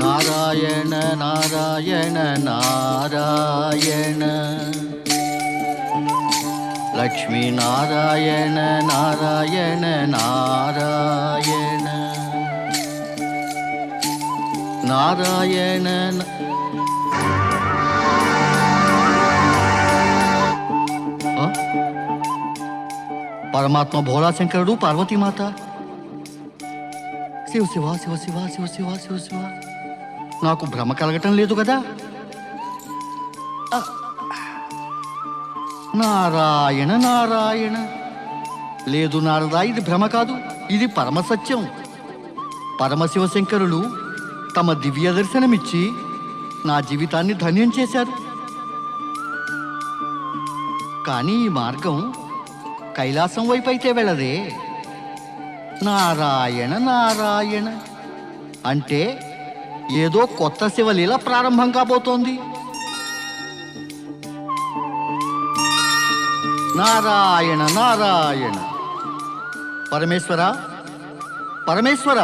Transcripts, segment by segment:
నారాయణ నారాయణ నారాయణ లక్ష్మీ నారాయణ నారాయణ నారాయణ నారాయణ పరమాత్మ భోళాశంకరుడు పార్వతీమాత. శివ శివ శివ శివ శివ శివ శివ శివ. నాకు భ్రమ కలగటం లేదు కదా? నారాయణ నారాయణ. లేదు నారదా, ఇది భ్రమ కాదు, ఇది పరమసత్యం. పరమశివశంకరులు తమ దివ్య దర్శనమిచ్చి నా జీవితాన్ని ధన్యం చేశారు. కానీ ఈ మార్గం కైలాసం వైపు అయితే వెళ్ళదే. నారాయణ నారాయణ అంటే ఏదో కొత్త శివలీల ప్రారంభం కాబోతోంది. నారాయణ నారాయణ. పరమేశ్వర పరమేశ్వర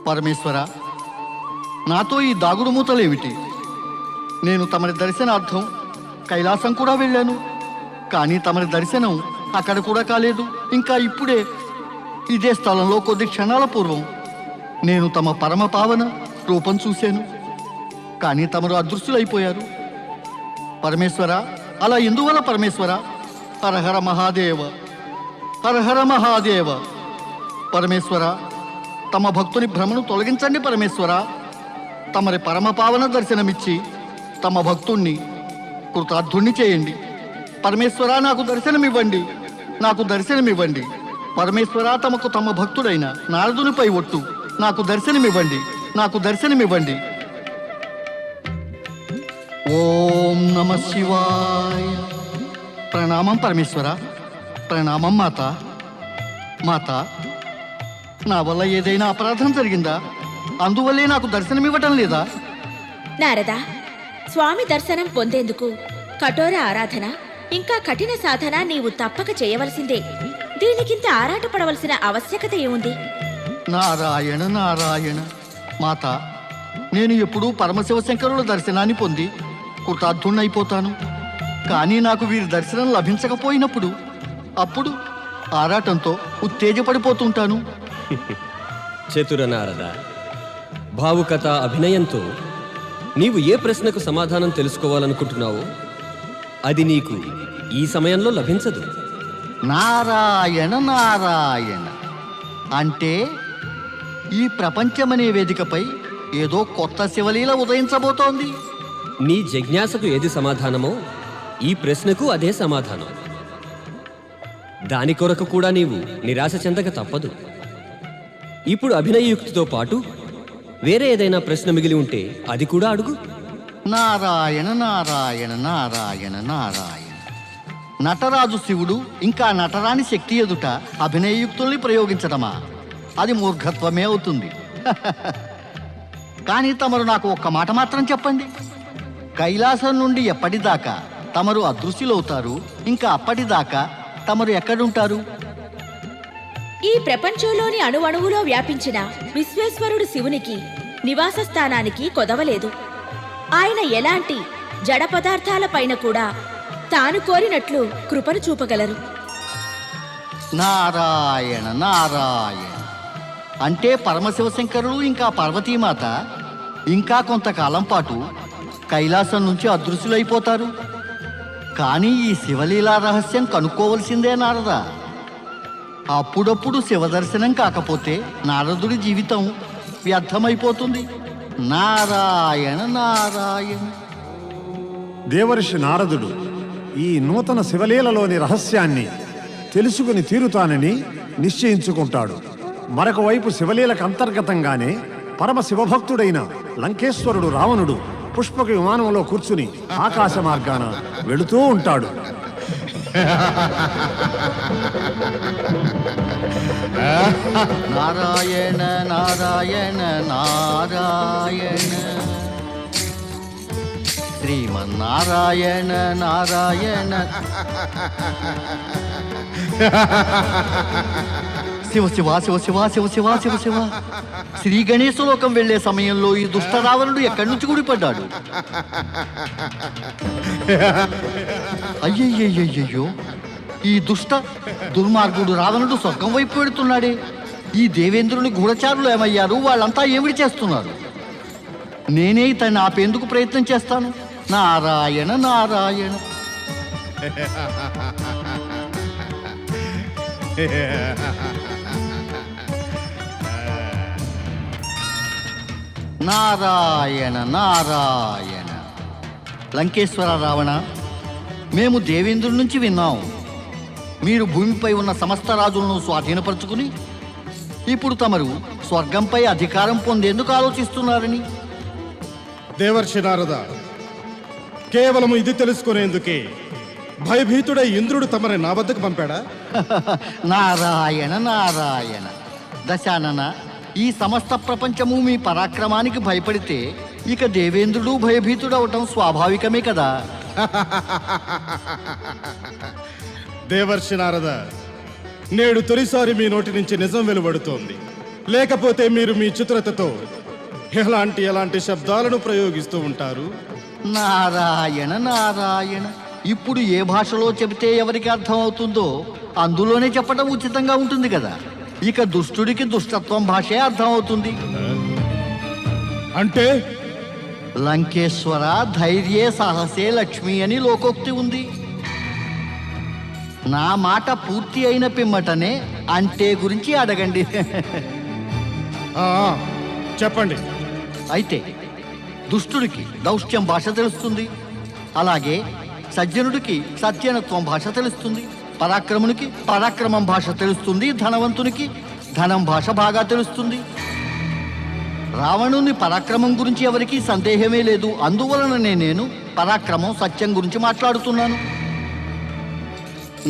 పరమేశ్వర, నాతో ఈ దాగుడు మూతలేమిటి? నేను తమరి దర్శనార్థం కైలాసం కూడా వెళ్ళాను, కానీ తమరి దర్శనం అక్కడ కూడా కాలేదు. ఇంకా ఇప్పుడే ఇదే స్థలంలో కొద్ది క్షణాల పూర్వం నేను తమ పరమ పావన రూపం చూశాను, కానీ తమరు అదృశ్యులైపోయారు. పరమేశ్వర, అలా ఎందువల్ల పరమేశ్వర? హరహర మహాదేవ, హరహర మహాదేవ. పరమేశ్వర, తమ భక్తుని భ్రమను తొలగించండి పరమేశ్వర. తమరి పరమ పావన దర్శనమిచ్చి తమ భక్తుణ్ణి కృతార్థుణ్ణి చేయండి. పరమేశ్వర, నాకు దర్శనమివ్వండి, నాకు దర్శనమివ్వండి. పరమేశ్వర, తమకు తమ భక్తుడైన నారదునిపై ఒట్టు, నాకు దర్శనమివ్వండి, నాకు దర్శనమివ్వండి. ఓం నమ శివాయ. ప్రణామం పరమేశ్వర, ప్రణామం మాత. మాత, నా వల్ల ఏదైనా అపరాధం జరిగిందా? అందువల్లే నాకు దర్శనమివ్వటం లేదా? నారదా, స్వామి దర్శనం పొందేందుకు కఠోర ఆరాధన ఇంకా కఠిన సాధన నీవు తప్పక చేయవలసిందే. దీనికింత ఆరాటపడవలసిన ఆవశ్యకత ఏముంది? నారాయణ నారాయణ. మాత, నేను ఎప్పుడూ పరమశివశంకరుల దర్శనాన్ని పొంది కృతార్థుణ్ణైపోతాను. కానీ నాకు వీరి దర్శనం లభించకపోయినప్పుడు అప్పుడు ఆరాటంతో ఉత్తేజపడిపోతుంటాను. చతుర నారద, భావుకథ అభినయంతో నీవు ఏ ప్రశ్నకు సమాధానం తెలుసుకోవాలనుకుంటున్నావో అది నీకు ఈ సమయంలో లభించదు. నారాయణ నారాయణ అంటే ఈ ప్రపంచమనే వేదికపై ఏదో కొత్త శివలీల ఉదయించబోతోంది. నీ జిజ్ఞాసకు ఏది సమాధానమో ఈ ప్రశ్నకు అదే సమాధానం. దాని కొరకు కూడా నీవు నిరాశ చెందక తప్పదు. ఇప్పుడు అభినయయుక్తితో పాటు వేరే ఏదైనా ప్రశ్న మిగిలి ఉంటే అది కూడా అడుగు. నారాయణ నారాయణ నారాయణ నారాయణ. నటరాజు శివుడు ఇంకా నటరాని శక్తి ఎదుట అభినయయుక్తుల్ని ప్రయోగించడమా? అది మూర్ఖత్వమే అవుతుంది. కానీ తమరు నాకు ఒక్క మాట మాత్రం చెప్పండి. కైలాసం నుండి ఎప్పటిదాకా తమరు అదృశ్యులవుతారు? ఇంకా అప్పటిదాకా తమరు ఎక్కడుంటారు? ఈ ప్రపంచంలోని అణువణువులో వ్యాపించిన విశ్వేశ్వరుడు శివునికి నివాస స్థానానికి కొదవలేదు. ఆయన ఎలాంటి జడ పదార్థాలపైన కూడా తాను కోరినట్లు కృపను చూపగలరు. నారాయణ నారాయణ అంటే పరమశివశంకరుడు ఇంకా పార్వతీమాత ఇంకా కొంతకాలం పాటు కైలాసం నుంచి అదృశ్యులైపోతారు. కానీ ఈ శివలీలా రహస్యం కనుక్కోవలసిందే నారదా. అప్పుడప్పుడు శివదర్శనం కాకపోతే నారదుడి జీవితం వ్యర్థమైపోతుంది. నారాయణ నారాయణ. దేవర్షి నారదుడు ఈ నూతన శివలీలలోని రహస్యాన్ని తెలుసుకుని తీరుతానని నిశ్చయించుకుంటాడు. మరొక వైపు శివలీలకు అంతర్గతంగానే పరమ శివభక్తుడైన లంకేశ్వరుడు రావణుడు పుష్పక విమానంలో కూర్చుని ఆకాశ మార్గాన వెళుతూ ఉంటాడు. నారాయణ నారాయణ నారాయణ. శ్రీమన్నారాయణ నారాయణ. శివ శివ శివ శివ శివ శివ శివ శివ శ్రీ గణేశ లోకం వెళ్లే సమయంలో ఈ దుష్ట రావణుడు ఎక్కడి నుంచి గుడిపడ్డాడు? అయ్యయ్యయ్యయ్యో, ఈ దుష్ట దుర్మార్గుడు రావణుడు స్వర్గం వైపు వెడుతున్నాడే. ఈ దేవేంద్రుని గూఢచారులు ఏమయ్యారు? వాళ్ళంతా ఏమిటి చేస్తున్నారు? నేనే ఇతన్ని ఆపేందుకు ప్రయత్నం చేస్తాను. నారాయణ నారాయణ. నారాయణ నారాయణ. లంకేశ్వర రావణ, మేము దేవేంద్రుడి నుంచి విన్నాం, మీరు భూమిపై ఉన్న సమస్త రాజులను స్వాధీనపరుచుకుని ఇప్పుడు తమరు స్వర్గంపై అధికారం పొందేందుకు ఆలోచిస్తున్నారని. దేవర్షి నారద, కేవలం ఇది తెలుసుకునేందుకే భయభీతుడై ఇంద్రుడు తమని నా వద్దకు పంపాడా? నారాయణ నారాయణ. దశానన, ఈ సమస్త ప్రపంచము మీ పరాక్రమానికి భయపడితే ఇక దేవేంద్రుడు భయభీతుడవటం స్వాభావికమే కదా. దేవర్షి నారద, నేడు తొలిసారి మీ నోటి నుంచి నిజం వెలువడుతోంది. లేకపోతే మీరు మీ చిత్రతతో ఎలాంటి శబ్దాలను ప్రయోగిస్తూ ఉంటారు? నారాయణ నారాయణ. ఇప్పుడు ఏ భాషలో చెబితే ఎవరికి అర్థం అవుతుందో అందులోనే చెప్పడం ఉచితంగా ఉంటుంది కదా. ఇక దుష్టుడికి దుష్టత్వం భాషే అర్థం అవుతుంది. అంటే లంకేశ్వర ధైర్యే సాహసే లక్ష్మి అని లోకోక్తి ఉంది. నా మాట పూర్తి అయిన పిమ్మటనే అంటే గురించి అడగండి. ఆ, చెప్పండి. అయితే దుష్టుడికి దౌష్ట్యం భాష తెలుస్తుంది, అలాగే సజ్జనుడికి సత్యనత్వం భాష తెలుస్తుంది, పరాక్రమునికి పరాక్రమం భాష తెలుస్తుంది, ధనవంతునికి ధనం భాష బాగా తెలుస్తుంది. రావణుని పరాక్రమం గురించి ఎవరికీ సందేహమే లేదు. అందువలననే నేను పరాక్రమం సత్యం గురించి మాట్లాడుతున్నాను.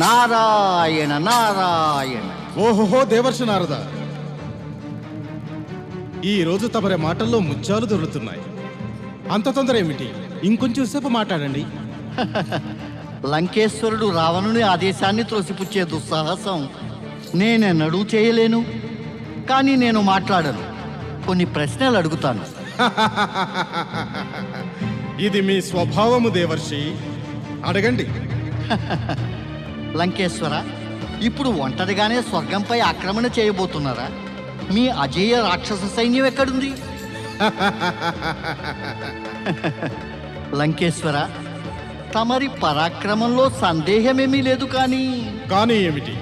నారాయణ నారాయణ. ఓహోహో దేవర్షి నారద, ఈ రోజు తమరి మాటల్లో ముత్యాలు దొరుకుతున్నాయి. అంత తొందర ఏమిటి? ఇంకొంచెం సేపు మాట్లాడండి. లంకేశ్వరుడు రావణుని ఆదేశాన్ని త్రోసిపుచ్చే దుస్సాహసం నేనెన్నడూ చేయలేను. కానీ నేను మాట్లాడను, కొన్ని ప్రశ్నలు అడుగుతాను. ఇది మీ స్వభావము దేవర్షి, అడగండి. లంకేశ్వర, ఇప్పుడు ఒంటరిగానే స్వర్గంపై ఆక్రమణ చేయబోతున్నారా? మీ అజేయ రాక్షస సైన్యం ఎక్కడుంది? లంకేశ్వర, తమరి పరాక్రమంలో సందేహమేమీ లేదు. కానీ ఏమిటి?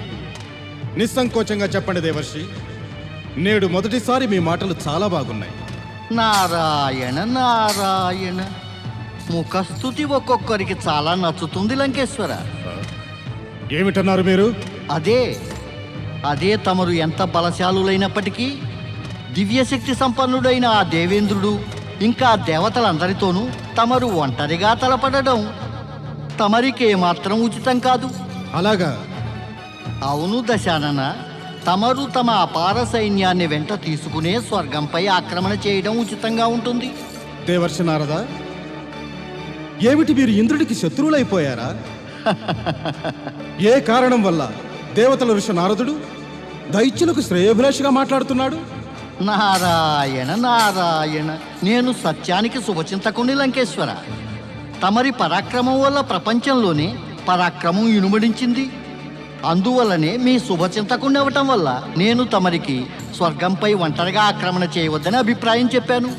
నిస్సంకోచంగా చెప్పండి దేవర్షి. నేడు మొదటిసారి మీ మాటలు చాలా బాగున్నాయి. నారాయణ నారాయణ. ముఖస్థుతి ఒక్కొక్కరికి చాలా నచ్చుతుంది లంకేశ్వర. ఏమిటన్నారు మీరు? అదే తమరు ఎంత బలశాలులైనప్పటికీ దివ్యశక్తి సంపన్నుడైన ఆ దేవేంద్రుడు ఇంకా దేవతలందరితోనూ తమరు ఒంటరిగా తలపడడం తమరికి ఏమాత్రం ఉచితం కాదు. అలాగా? అవును దశానన, తమరు తమ అపార సైన్యాన్ని వెంట తీసుకునే స్వర్గంపై ఆక్రమణ చేయడం ఉచితంగా ఉంటుంది. దేవర్షి నారద, ఏమిటి మీరు ఇంద్రుడికి శత్రువులైపోయారా? ఏ కారణం వల్ల దేవతల ఋషి నారదుడు దైత్యులకు శ్రేయోభిలాషిగా మాట్లాడుతున్నాడు? నారాయణ నారాయణ. నేను సత్యానికి శుభచింతకుని లంకేశ్వర. తమరి పరాక్రమం వల్ల ప్రపంచంలోనే పరాక్రమం ఇనుమడించింది. అందువల్లనే మీ శుభచింతకుని అవ్వటం వల్ల నేను తమరికి స్వర్గంపై ఒంటరిగా ఆక్రమణ చేయవద్దని అభిప్రాయం చెప్పాను.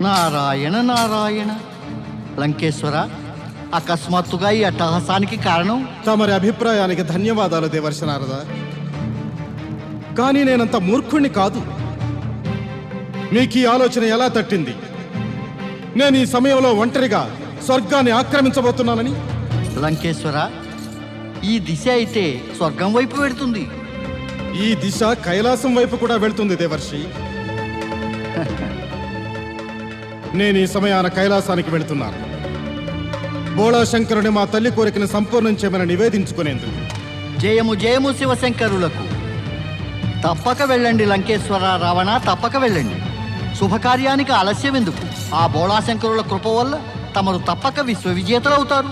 నారాయణ నారాయణ. లంకేశ్వర, అకస్మాత్తుగా ఈ అట్టహాసానికి కారణం? తమరి అభిప్రాయానికి ధన్యవాదాలు దేవర్షి నారద. కానీ నేనంత మూర్ఖుణ్ణి కాదు. మీకు ఈ ఆలోచన ఎలా తట్టింది? నేను ఈ సమయంలో ఒంటరిగా స్వర్గాన్ని ఆక్రమించబోతున్నానని? లంకేశ్వర, ఈ దిశ అయితే స్వర్గం వైపు వెడుతుంది. ఈ దిశ కైలాసం వైపు కూడా వెళ్తుంది దేవర్షి. నేను ఈ సమయాన కైలాసానికి వెళుతున్నాను. బోళాశంకరుని మా తల్లి కోరికను సంపూర్ణం చేయమని నివేదించుకునేందుకు. జయము జయము శివశంకరులకు. తప్పక వెళ్ళండి లంకేశ్వర రావణ, తప్పక వెళ్ళండి. శుభకార్యానికి ఆలస్యం ఎందుకు? ఆ బోళాశంకరుల కృప వల్ల తమరు తప్పక విశ్వ విజేతలవుతారు.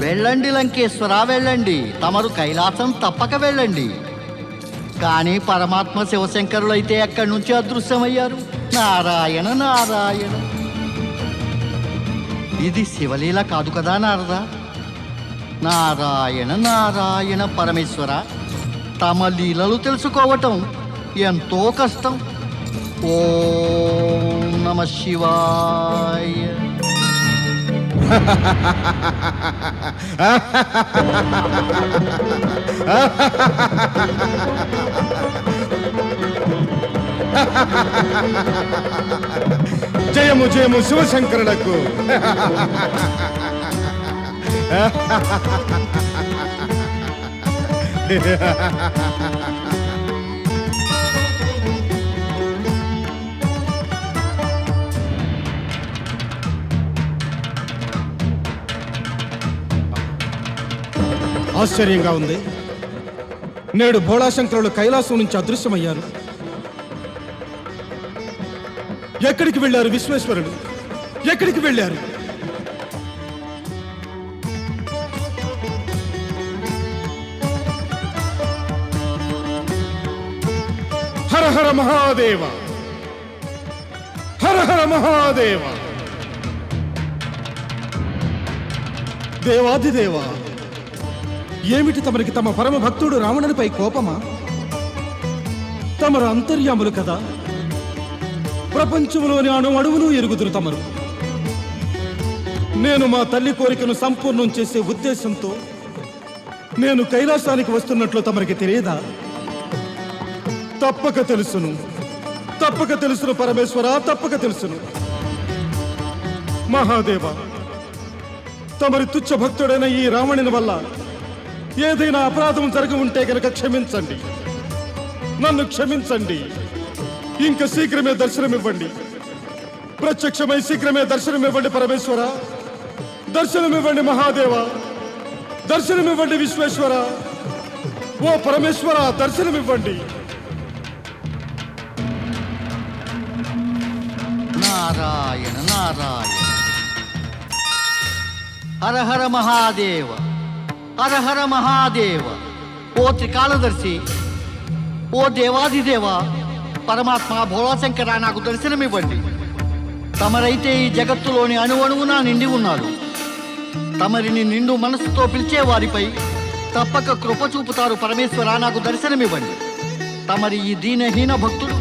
వెళ్ళండి లంకేశ్వర, వెళ్ళండి. తమరు కైలాసం తప్పక వెళ్ళండి. కానీ పరమాత్మ శివశంకరులు అయితే ఎక్కడి నుంచి అదృశ్యమయ్యారు? నారాయణ నారాయణ. ఇది శివలీల కాదు కదా నారదా? నారాయణ నారాయణ. పరమేశ్వర, తమ లీలలు తెలుసుకోవటం ఎంతో కష్టం. ఓం నమ శివాయ. జయము జయము శివశంకరులకు. ఆశ్చర్యంగా ఉంది. నేడు భోళాశంకరులు కైలాసం నుంచి అదృశ్యమయ్యారు. ఎక్కడికి వెళ్ళారు విశ్వేశ్వరుడు? ఎక్కడికి వెళ్ళారు? హర హర మహాదేవ, హర హర మహాదేవ. దేవాదిదేవా, ఏమిటి తమరికి తమ పరమ భక్తుడు రావణునిపై కోపమా? తమరు అంతర్యాములు కదా, ప్రపంచంలోని అణువును ఎరుగుదురు తమరు. నేను మా తల్లి కోరికను సంపూర్ణం చేసే ఉద్దేశంతో నేను కైలాసానికి వస్తున్నట్లు తమరికి తెలియదా? తప్పక తెలుసును, తప్పక తెలుసును పరమేశ్వర, తప్పక తెలుసును. మహాదేవ, తమరి తుచ్చ భక్తుడైన ఈ రావణుని వల్ల ఏదైనా అపరాధం జరిగి ఉంటే గనక క్షమించండి, నన్ను క్షమించండి. ఇంకా శీఘ్రమే దర్శనమివ్వండి, ప్రత్యక్షమై శీఘ్రమే దర్శనమివ్వండి పరమేశ్వర, దర్శనమివ్వండి మహాదేవ, దర్శనమివ్వండి విశ్వేశ్వర. ఓ పరమేశ్వర, దర్శనమివ్వండి. నారాయణ నారాయణ. హర హర మహాదేవ, హర హర మహాదేవ. ఓ త్రికాలదర్శి, ఓ దేవాదిదేవ, పరమాత్మ భోళాశంకర, నాకు దర్శనమివ్వండి. తమరైతే ఈ జగత్తులోని అణువణువునా నిండి ఉన్నారు. తమరిని నిండు మనస్సుతో పిలిచే వారిపై తప్పక కృప చూపుతారు పరమేశ్వర, నాకు దర్శనమివ్వండి. తమరి ఈ దీనహీన భక్తులు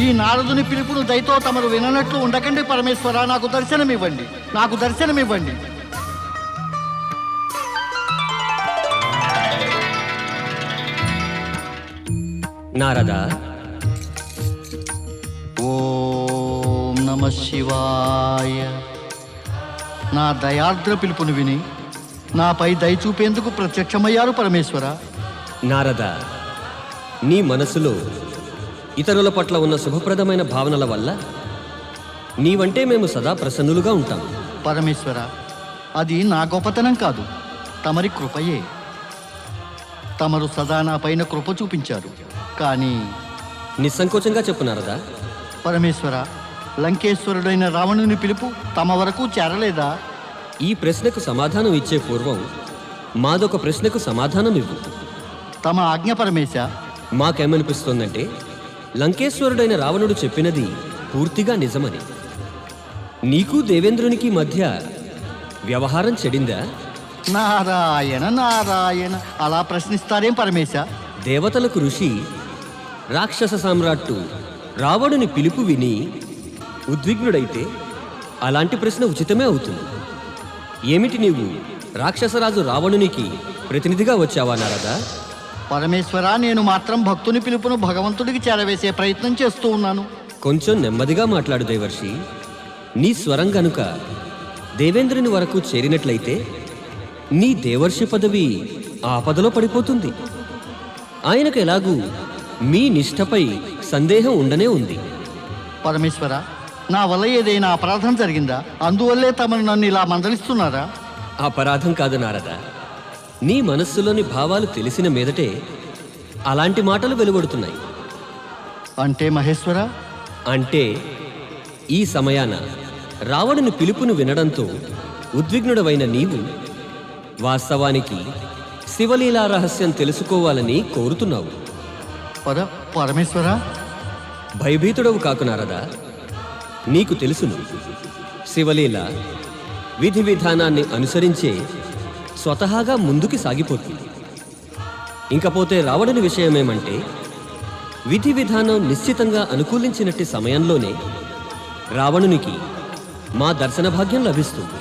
ఈ నారదుని పిలుపును దయతో తమరు విననట్లు ఉండకండి పరమేశ్వర, నాకు దర్శనమివ్వండి, నాకు దర్శనమివ్వండి. నారదా, ఓం నమ శివాయ. నా దయార్ద్ర పిలుపును విని నాపై దయ చూపేందుకు ప్రత్యక్షమయ్యారు పరమేశ్వర. నారదా, నీ మనసులో ఇతరుల పట్ల ఉన్న శుభప్రదమైన భావనల వల్ల నీవంటే మేము సదా ప్రసన్నులుగా ఉంటాం. పరమేశ్వర, అది నా గొప్పతనం కాదు, తమరి కృపయే. తమరు సదా నా పైన కృప చూపించారు. కానీ నిస్సంకోచంగా చెప్పు నారదా. పరమేశ్వర, లంకేశ్వరుడైన రావణుని పిలుపు తమ వరకు చేరలేదా? ఈ ప్రశ్నకు సమాధానం ఇచ్చే పూర్వం మాదొక ప్రశ్నకు సమాధానం ఇవ్వు. తమ ఆజ్ఞ పరమేశ. మాకేమనిపిస్తోందంటే లంకేశ్వరుడైన రావణుడు చెప్పినది పూర్తిగా నిజమని. నీకు దేవేంద్రునికి మధ్య వ్యవహారం చెడిందా? నారాయణ నారాయణ. అలా ప్రశ్నిస్తారేం పరమేశ? దేవతలకు ఋషి రాక్షస సామ్రాట్టు రావణుని పిలుపు విని ఉద్విగ్నుడైతే అలాంటి ప్రశ్న ఉచితమే అవుతుంది. ఏమిటి నీవు రాక్షసరాజు రావణునికి ప్రతినిధిగా వచ్చావా నారదా? పరమేశ్వర, నేను మాత్రం భక్తుని పిలుపును భగవంతుడికి చేరవేసే ప్రయత్నం చేస్తూ ఉన్నాను. కొంచెం నెమ్మదిగా మాట్లాడు దేవర్షి. నీ స్వరం గనుక దేవేంద్రుని వరకు చేరినట్లయితే నీ దేవర్షి పదవి ఆపదలో పడిపోతుంది. ఆయనకు ఎలాగూ మీ నిష్ఠపై సందేహం ఉండనే ఉంది. పరమేశ్వర, నా వల్ల ఏదైనా అపరాధం జరిగిందా? అందువల్లే తమను నన్ను ఇలా మందలిస్తున్నారా? అపరాధం కాదు నారద, నీ మనస్సులోని భావాలు తెలిసిన మీదటే అలాంటి మాటలు వెలువడుతున్నాయి. అంటే మహేశ్వర, అంటే ఈ సమయాన రావణుని పిలుపును వినడంతో ఉద్విగ్నుడవైన నీవు వాస్తవానికి శివలీలా రహస్యం తెలుసుకోవాలని కోరుతున్నావు. పరమేశ్వర, భయభీతుడవు కాకు నారదా. నీకు తెలుసును, శివలీల విధి విధానాన్ని అనుసరించే స్వతహాగా ముందుకి సాగిపోతుంది. ఇంకపోతే రావణుని విషయమేమంటే, విధి విధానం నిశ్చితంగా అనుకూలించినట్టి సమయంలోనే రావణునికి మా దర్శన భాగ్యం లభిస్తుంది.